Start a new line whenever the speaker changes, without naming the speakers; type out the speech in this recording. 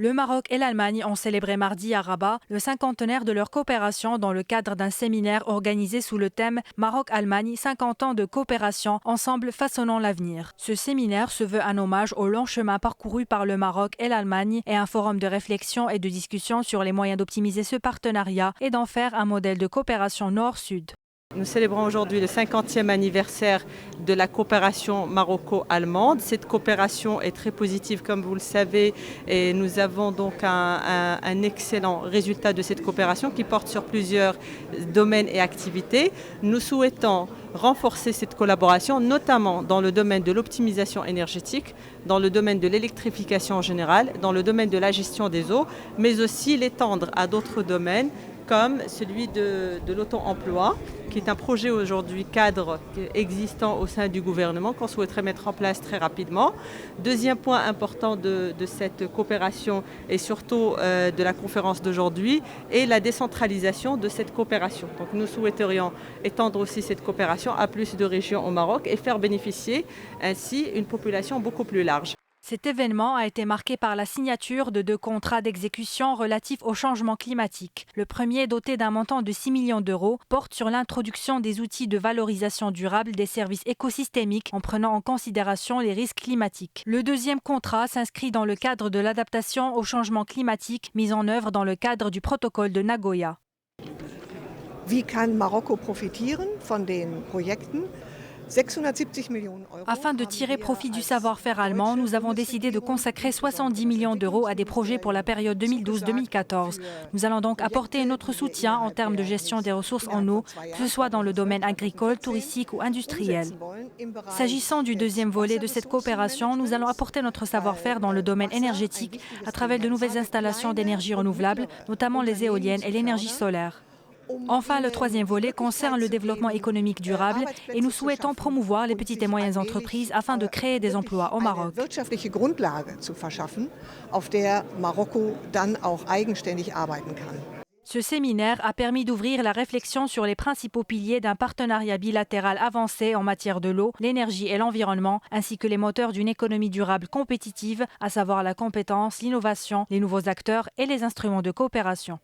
Le Maroc et l'Allemagne ont célébré mardi à Rabat le cinquantenaire de leur coopération dans le cadre d'un séminaire organisé sous le thème Maroc-Allemagne, 50 ans de coopération, ensemble façonnant l'avenir. Ce séminaire se veut un hommage au long chemin parcouru par le Maroc et l'Allemagne et un forum de réflexion et de discussion sur les moyens d'optimiser ce partenariat et d'en faire un modèle de coopération nord-sud.
Nous célébrons aujourd'hui le 50e anniversaire de la coopération maroco-allemande. Cette coopération est très positive, comme vous le savez, et nous avons donc un excellent résultat de cette coopération qui porte sur plusieurs domaines et activités. Nous souhaitons renforcer cette collaboration, notamment dans le domaine de l'optimisation énergétique, dans le domaine de l'électrification en général, dans le domaine de la gestion des eaux, mais aussi l'étendre à d'autres domaines comme celui de l'auto-emploi, qui est un projet aujourd'hui cadre existant au sein du gouvernement qu'on souhaiterait mettre en place très rapidement. Deuxième point important de cette coopération et surtout de la conférence d'aujourd'hui est la décentralisation de cette coopération. Donc nous souhaiterions étendre aussi cette coopération à plus de régions au Maroc et faire bénéficier ainsi une population beaucoup plus large.
Cet événement a été marqué par la signature de 2 contrats d'exécution relatifs au changement climatique. Le premier, doté d'un montant de 6 millions d'euros, porte sur l'introduction des outils de valorisation durable des services écosystémiques en prenant en considération les risques climatiques. Le deuxième contrat s'inscrit dans le cadre de l'adaptation au changement climatique mis en œuvre dans le cadre du protocole de Nagoya.
Wie kann Marokko profitieren von den Projekten?
Afin de tirer profit du savoir-faire allemand, nous avons décidé de consacrer 70 millions d'euros à des projets pour la période 2012-2014. Nous allons donc apporter notre soutien en termes de gestion des ressources en eau, que ce soit dans le domaine agricole, touristique ou industriel. S'agissant du deuxième volet de cette coopération, nous allons apporter notre savoir-faire dans le domaine énergétique à travers de nouvelles installations d'énergie renouvelable, notamment les éoliennes et l'énergie solaire. Enfin, le troisième volet concerne le développement économique durable et nous souhaitons promouvoir les petites et moyennes entreprises afin de créer des emplois au Maroc. Ce séminaire a permis d'ouvrir la réflexion sur les principaux piliers d'un partenariat bilatéral avancé en matière de l'eau, l'énergie et l'environnement, ainsi que les moteurs d'une économie durable compétitive, à savoir la compétence, l'innovation, les nouveaux acteurs et les instruments de coopération.